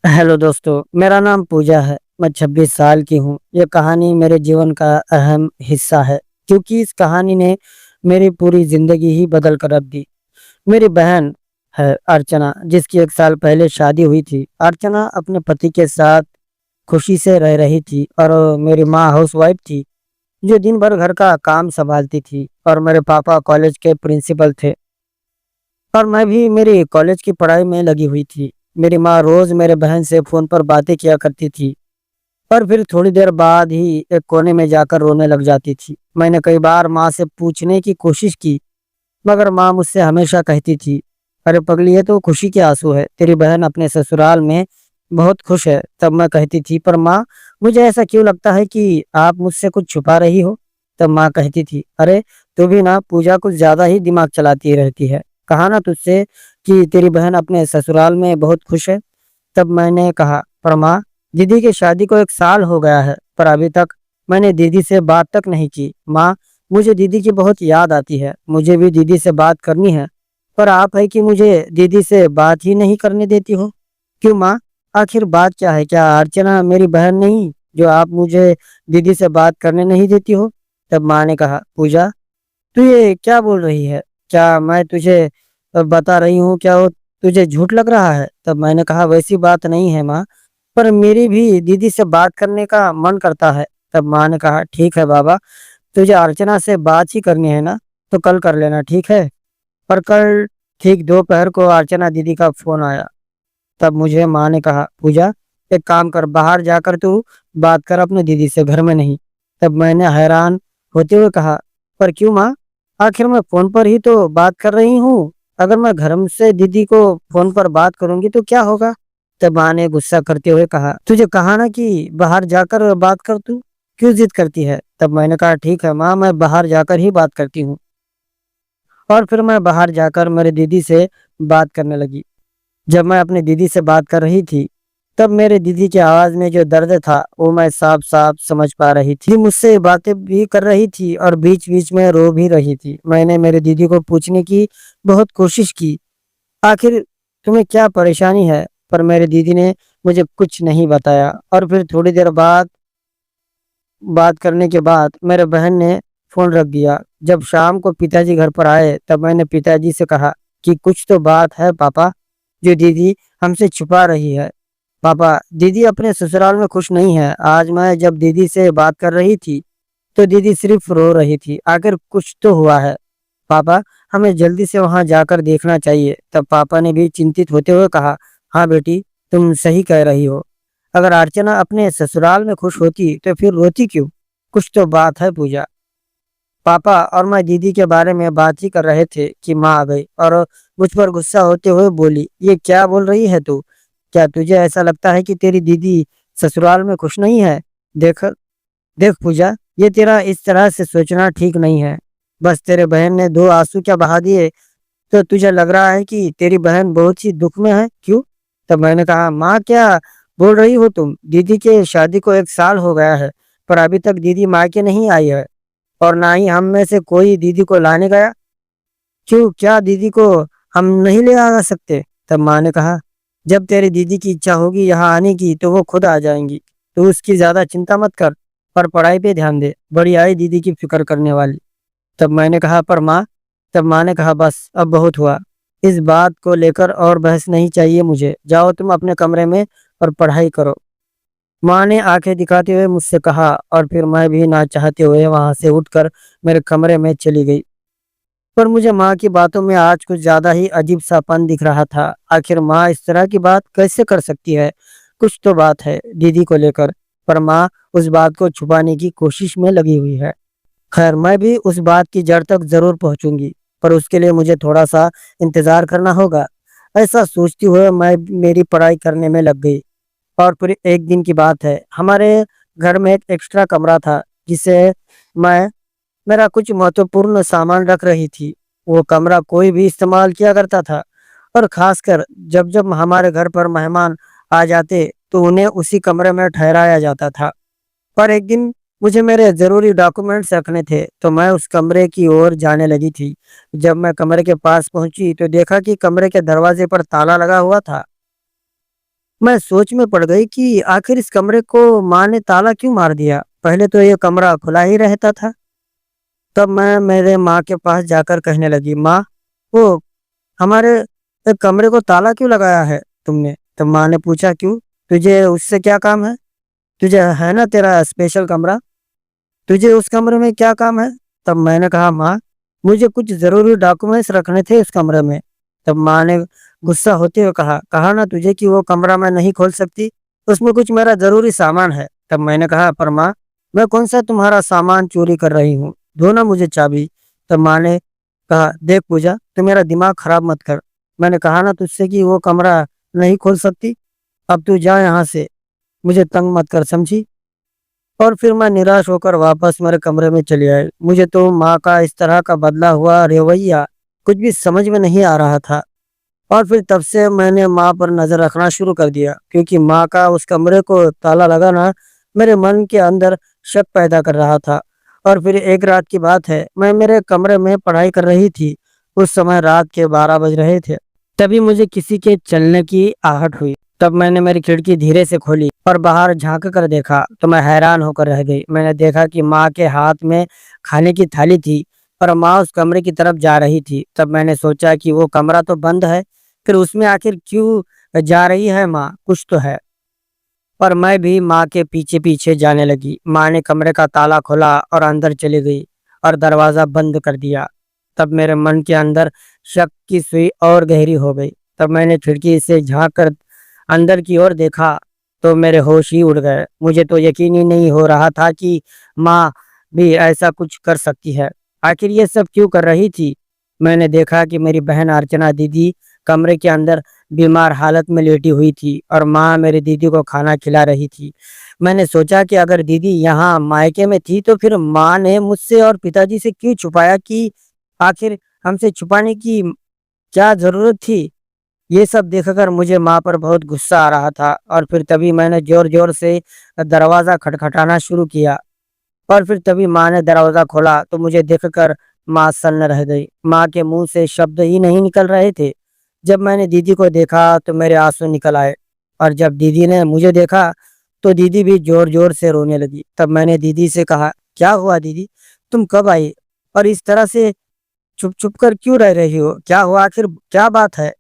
Hello दोस्तों, मेरा नाम पूजा है। मैं 26 साल की हूँ। ये कहानी मेरे जीवन का अहम हिस्सा है, क्योंकि इस कहानी ने मेरी पूरी ज़िंदगी ही बदल कर रख दी। मेरी बहन है अर्चना, जिसकी 1 साल पहले शादी हुई थी। अर्चना अपने पति के साथ खुशी से रह रही थी और मेरी माँ हाउसवाइफ थी, जो दिन भर घर का काम सँभालती थी और मेरे पापा कॉलेज के प्रिंसिपल थे और मैं भी मेरी कॉलेज की पढ़ाई में लगी हुई थी। मेरी माँ रोज़ मेरे बहन से फ़ोन पर बातें किया करती थी और फिर थोड़ी देर बाद ही एक कोने में जाकर रोने लग जाती थी। मैंने कई बार माँ से पूछने की कोशिश की, मगर माँ मुझसे हमेशा कहती थी, अरे पगली, ये तो खुशी के आंसू है, तेरी बहन अपने ससुराल में बहुत खुश है। तब मैं कहती थी, पर माँ, मुझे ऐसा क्यों लगता है कि आप मुझसे कुछ छुपा रही हो। तब माँ कहती थी, अरे तू भी ना पूजा कुछ ज्यादा ही दिमाग चलाती रहती है। कहा ना तुझसे कि तेरी बहन अपने ससुराल में बहुत खुश है। तब मैंने कहा, पर माँ, दीदी की शादी को 1 साल हो गया है, पर अभी तक मैंने दीदी से बात तक नहीं की। माँ, मुझे दीदी की बहुत याद आती है, मुझे भी दीदी से बात करनी है, पर आप है कि मुझे दीदी से बात ही नहीं करने देती हो। क्यों माँ? आखिर बात क्या है? क्या अर्चना मेरी बहन नहीं, जो आप मुझे दीदी से बात करने नहीं देती हो? तब माँ ने कहा, पूजा, तू ये क्या बोल रही है? क्या मैं तुझे बता रही हूँ, क्या वो तुझे झूठ लग रहा है? तब मैंने कहा, वैसी बात नहीं है माँ, पर मेरी भी दीदी से बात करने का मन करता है। तब माँ ने कहा, ठीक है बाबा, तुझे अर्चना से बात ही करनी है ना, तो कल कर लेना, ठीक है। पर कल ठीक दोपहर को अर्चना दीदी का फोन आया। तब मुझे माँ ने कहा, पूजा, एक काम कर, बाहर जाकर तू बात कर अपने दीदी से, घर में नहीं। तब मैंने हैरान होते हुए कहा, पर क्यों माँ? आखिर मैं फोन पर ही तो बात कर रही हूँ। अगर मैं घर में से दीदी को फोन पर बात करूंगी तो क्या होगा? तब माँ ने गुस्सा करते हुए कहा, तुझे कहा ना कि बाहर जाकर बात कर, तू क्यों जिद करती है? तब मैंने कहा, ठीक है माँ, मैं बाहर जाकर ही बात करती हूँ। और फिर मैं बाहर जाकर मेरी दीदी से बात करने लगी। जब मैं अपनी दीदी से बात कर रही थी, तब मेरे दीदी की आवाज़ में जो दर्द था, वो मैं साफ-साफ समझ पा रही थी। मुझसे बातें भी कर रही थी और बीच-बीच में रो भी रही थी। मैंने मेरी दीदी को पूछने की बहुत कोशिश की, आखिर तुम्हें क्या परेशानी है? पर मेरी दीदी ने मुझे कुछ नहीं बताया और फिर थोड़ी देर बाद बात करने के बाद मेरे बहन ने फ़ोन रख दिया। जब शाम को पिताजी घर पर आए, तब मैंने पिताजी से कहा कि कुछ तो बात है पापा, जो दीदी हमसे छुपा रही है। पापा, दीदी अपने ससुराल में खुश नहीं है। आज मैं जब दीदी से बात कर रही थी, तो दीदी सिर्फ रो रही थी। आखिर कुछ तो हुआ है। पापा, हमें जल्दी से वहां जाकर देखना चाहिए। तब पापा ने भी चिंतित होते हुए कहा, हाँ बेटी, तुम सही कह रही हो। अगर अर्चना अपने ससुराल में खुश होती तो फिर रोती क्यों? कुछ तो बात है पूजा। पापा और मैं दीदी के बारे में बात ही कर रहे थे कि माँ आ गई और मुझ पर गुस्सा होते हुए बोली, ये क्या बोल रही है तू? क्या तुझे ऐसा लगता है कि तेरी दीदी ससुराल में खुश नहीं है? देख देख पूजा, ये तेरा इस तरह से सोचना ठीक नहीं है। बस तेरे बहन ने 2 आंसू क्या बहा दिए, तो तुझे लग रहा है कि तेरी बहन बहुत ही दुख में है, क्यों? तब मैंने कहा, माँ, क्या बोल रही हो तुम? दीदी के शादी को 1 साल हो गया है, पर अभी तक दीदी मायके नहीं आई है और ना ही हम में से कोई दीदी को लाने गया। क्यों, क्या दीदी को हम नहीं ले आ सकते? तब माँ ने कहा, जब तेरी दीदी की इच्छा होगी यहाँ आने की, तो वो खुद आ जाएंगी। तो उसकी ज्यादा चिंता मत कर, पर पढ़ाई पे ध्यान दे। बड़ी आई दीदी की फिक्र करने वाली। तब मैंने कहा, पर माँ। तब माँ ने कहा, बस अब बहुत हुआ। इस बात को लेकर और बहस नहीं चाहिए मुझे। जाओ तुम अपने कमरे में और पढ़ाई करो। माँ ने आंखें दिखाते हुए मुझसे कहा और फिर मैं भी ना चाहते हुए वहां से उठकर मेरे कमरे में चली गई। पर मुझे माँ की बातों में आज कुछ ज्यादा ही अजीब सापन दिख रहा था। आखिर माँ इस तरह की बात कैसे कर सकती है? कुछ तो बात है दीदी को लेकर, पर माँ उस बात को छुपाने की कोशिश में लगी हुई है। खैर, मैं भी उस बात की जड़ तक जरूर पहुंचूंगी, पर उसके लिए मुझे थोड़ा सा इंतजार करना होगा। ऐसा सोचती हुए मैं मेरी पढ़ाई करने में लग गई। और फिर एक दिन की बात है, हमारे घर में एक एक्स्ट्रा कमरा था, जिसे मैं मेरा कुछ महत्वपूर्ण सामान रख रही थी। वो कमरा कोई भी इस्तेमाल किया करता था और खासकर जब जब हमारे घर पर मेहमान आ जाते, तो उन्हें उसी कमरे में ठहराया जाता था। पर एक दिन मुझे मेरे ज़रूरी डॉक्यूमेंट्स रखने थे, तो मैं उस कमरे की ओर जाने लगी थी। जब मैं कमरे के पास पहुंची, तो देखा कि कमरे के दरवाजे पर ताला लगा हुआ था। मैं सोच में पड़ गई कि आखिर इस कमरे को माँ ने ताला क्यों मार दिया। पहले तो ये कमरा खुला ही रहता था। तब मैं मेरे माँ के पास जाकर कहने लगी, माँ, वो हमारे कमरे को ताला क्यों लगाया है तुमने? तब माँ ने पूछा, क्यों, तुझे उससे क्या काम है? तुझे है ना तेरा स्पेशल कमरा, तुझे उस कमरे में क्या काम है? तब मैंने कहा, माँ, मुझे कुछ जरूरी डॉक्यूमेंट्स रखने थे उस कमरे में। तब माँ ने गुस्सा होते हुए कहा, कहा ना तुझे कि वो कमरा मैं नहीं खोल सकती, उसमें कुछ मेरा जरूरी सामान है। तब मैंने कहा, पर माँ, मैं कौन सा तुम्हारा सामान चोरी कर रही हूँ, दो ना मुझे चाबी। तब माँ ने कहा, देख पूजा, तू मेरा दिमाग खराब मत कर। मैंने कहा ना तुझसे कि वो कमरा नहीं खोल सकती, अब तू जा यहाँ से, मुझे तंग मत कर, समझी? और फिर मैं निराश होकर वापस मेरे कमरे में चली आई। मुझे तो माँ का इस तरह का बदला हुआ रवैया कुछ भी समझ में नहीं आ रहा था। और फिर तब से मैंने माँ पर नजर रखना शुरू कर दिया, क्योंकि माँ का उस कमरे को ताला लगाना मेरे मन के अंदर शक पैदा कर रहा था। और फिर एक रात की बात है, मैं मेरे कमरे में पढ़ाई कर रही थी। उस समय रात के 12 बज रहे थे। तभी मुझे किसी के चलने की आहट हुई। तब मैंने मेरी खिड़की धीरे से खोली और बाहर झांक कर देखा तो मैं हैरान होकर रह गई। मैंने देखा कि माँ के हाथ में खाने की थाली थी और माँ उस कमरे की तरफ जा रही थी। तब मैंने सोचा कि वो कमरा तो बंद है, फिर उसमें आखिर क्यों जा रही है माँ, कुछ तो है। पर मैं भी माँ के पीछे पीछे जाने लगी। माँ ने कमरे का ताला खोला और अंदर चली गई और दरवाजा बंद कर दिया। तब मेरे मन के अंदर शक की सुई और गहरी हो गई। तब मैंने खिड़की से झांक कर अंदर की ओर देखा तो मेरे होश ही उड़ गए। मुझे तो यकीन ही नहीं हो रहा था कि माँ भी ऐसा कुछ कर सकती है। आखिर ये सब क्यों कर रही थी? मैंने देखा कि मेरी बहन अर्चना दीदी कमरे के अंदर बीमार हालत में लेटी हुई थी और माँ मेरी दीदी को खाना खिला रही थी। मैंने सोचा कि अगर दीदी यहाँ मायके में थी तो फिर माँ ने मुझसे और पिताजी से क्यों छुपाया, कि आखिर हमसे छुपाने की क्या जरूरत थी? ये सब देखकर मुझे माँ पर बहुत गुस्सा आ रहा था। और फिर तभी मैंने जोर जोर से दरवाजा खटखटाना शुरू किया और फिर तभी माँ ने दरवाजा खोला तो मुझे देखकर माँ सन्न रह गई। माँ के मुंह से शब्द ही नहीं निकल रहे थे। जब मैंने दीदी को देखा तो मेरे आंसू निकल आए और जब दीदी ने मुझे देखा तो दीदी भी जोर जोर से रोने लगी। तब मैंने दीदी से कहा, क्या हुआ दीदी, तुम कब आई और इस तरह से चुप चुप कर क्यों रह रही हो? क्या हुआ, आखिर क्या बात है?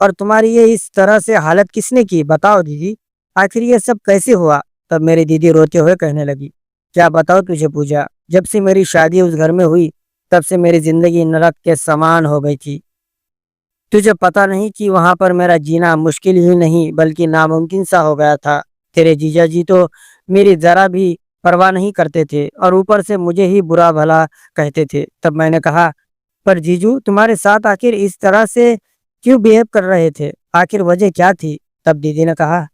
और तुम्हारी ये इस तरह से हालत किसने की, बताओ दीदी, आखिर ये सब कैसे हुआ? तब मेरी दीदी रोते हुए कहने लगी, क्या बताओ तुझे पूजा, जब से मेरी शादी उस घर में हुई तब से मेरी जिंदगी नरक के समान हो गई थी। तुझे पता नहीं कि वहां पर मेरा जीना मुश्किल ही नहीं बल्कि नामुमकिन सा हो गया था। तेरे जीजा जी तो मेरी जरा भी परवाह नहीं करते थे और ऊपर से मुझे ही बुरा भला कहते थे। तब मैंने कहा, पर जीजू तुम्हारे साथ आखिर इस तरह से क्यों बिहेव कर रहे थे, आखिर वजह क्या थी? तब दीदी ने कहा,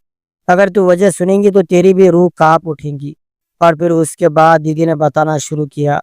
अगर तू वजह सुनेंगी तो तेरी भी रूह कांप उठेगी। और फिर उसके बाद दीदी ने बताना शुरू किया।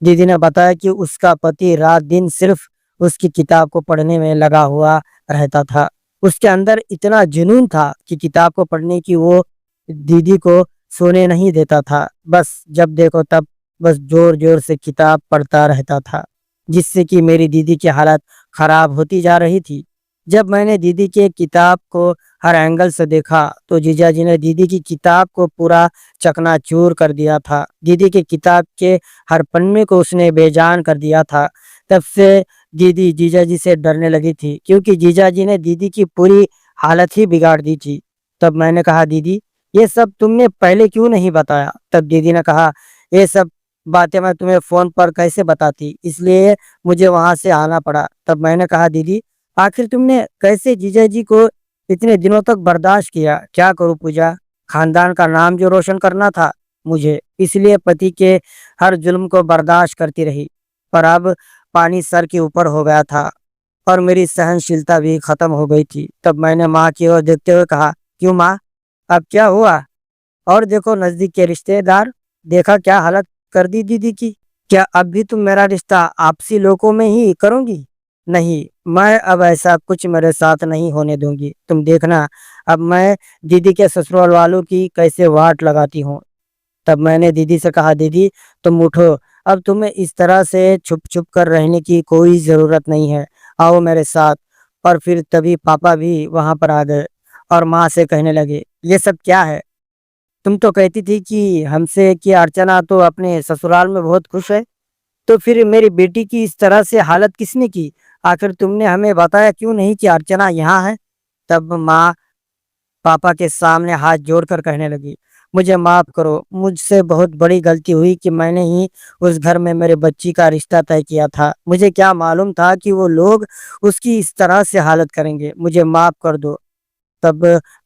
दीदी ने बताया कि उसका पति रात दिन सिर्फ उसकी किताब को पढ़ने में लगा हुआ रहता था। उसके अंदर इतना जुनून था कि किताब को पढ़ने की वो दीदी को सोने नहीं देता था। बस जब देखो तब बस जोर जोर से किताब पढ़ता रहता था, जिससे कि मेरी दीदी की हालत खराब होती जा रही थी। जब मैंने दीदी के किताब को हर एंगल से देखा तो जीजा जी ने दीदी की किताब को पूरा चकनाचूर कर दिया था। दीदी की किताब के हर पन्ने को उसने बेजान कर दिया था। तब से दीदी जीजा जी से डरने लगी थी, क्योंकि जीजा जी ने दीदी की पूरी हालत ही बिगाड़ दी थी। तब मैंने कहा, दीदी ये सब तुमने पहले क्यों नहीं बताया? तब दीदी ने कहा, ये सब बातें मैं तुम्हें फोन पर कैसे बताती, इसलिए मुझे वहां से आना पड़ा। तब मैंने कहा, दीदी आखिर तुमने कैसे जीजा जी को इतने दिनों तक बर्दाश्त किया? क्या करूं पूजा, खानदान का नाम जो रोशन करना था मुझे, इसलिए पति के हर जुल्म को बर्दाश्त करती रही। पर अब पानी सर के ऊपर हो गया था और मेरी सहनशीलता भी खत्म हो गई थी। तब मैंने माँ की ओर देखते हुए कहा, क्यों माँ, अब क्या हुआ? और देखो नजदीक के रिश्तेदार, देखा क्या हालत कर दी दीदी की। क्या अब भी तुम मेरा रिश्ता आपसी लोगों में ही करोगी? नहीं, मैं अब ऐसा कुछ मेरे साथ नहीं होने दूंगी। तुम देखना अब मैं दीदी के ससुराल वालों की कैसे वाट लगाती हूँ। तब मैंने दीदी से कहा, दीदी तुम उठो, अब तुम्हें इस तरह से छुप छुप कर रहने की कोई जरूरत नहीं है, आओ मेरे साथ। और फिर तभी पापा भी वहां पर आ गए اور ماں سے کہنے لگے، یہ سب کیا ہے؟ تم تو کہتی تھی کہ ہم سے کہ ارچنا تو اپنے سسرال میں بہت خوش ہے، تو پھر میری بیٹی کی اس طرح سے حالت کس نے کی؟ آخر تم نے ہمیں بتایا کیوں نہیں کہ ارچنا یہاں ہے؟ تب ماں پاپا کے سامنے ہاتھ جوڑ کر کہنے لگی، مجھے معاف کرو، مجھ سے بہت بڑی غلطی ہوئی کہ میں نے ہی اس گھر میں میرے بچی کا رشتہ طے کیا تھا۔ مجھے کیا معلوم تھا کہ وہ لوگ اس کی اس طرح سے حالت کریں گے، مجھے معاف کر دو۔ تب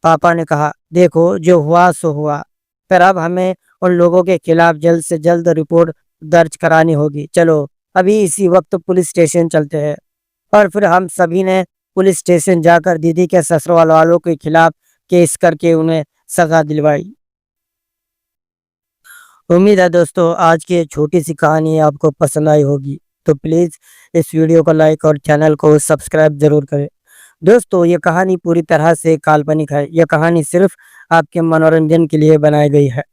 پاپا نے کہا، دیکھو جو ہوا سو ہوا، پھر اب ہمیں ان لوگوں کے خلاف جلد سے جلد رپورٹ درج کرانی ہوگی۔ چلو ابھی اسی وقت پولیس اسٹیشن چلتے ہیں۔ اور پھر ہم سبھی نے پولیس اسٹیشن جا کر دیدی کے سسرال والوں کے خلاف کیس کر کے انہیں سزا دلوائی۔ امید ہے دوستو آج کی یہ چھوٹی سی کہانی آپ کو پسند آئی ہوگی، تو پلیز اس ویڈیو کو لائک اور چینل کو سبسکرائب ضرور کریں۔ دوستو یہ کہانی پوری طرح سے کالپنک ہے، یہ کہانی صرف آپ کے منورنجن کے لیے بنائی گئی ہے۔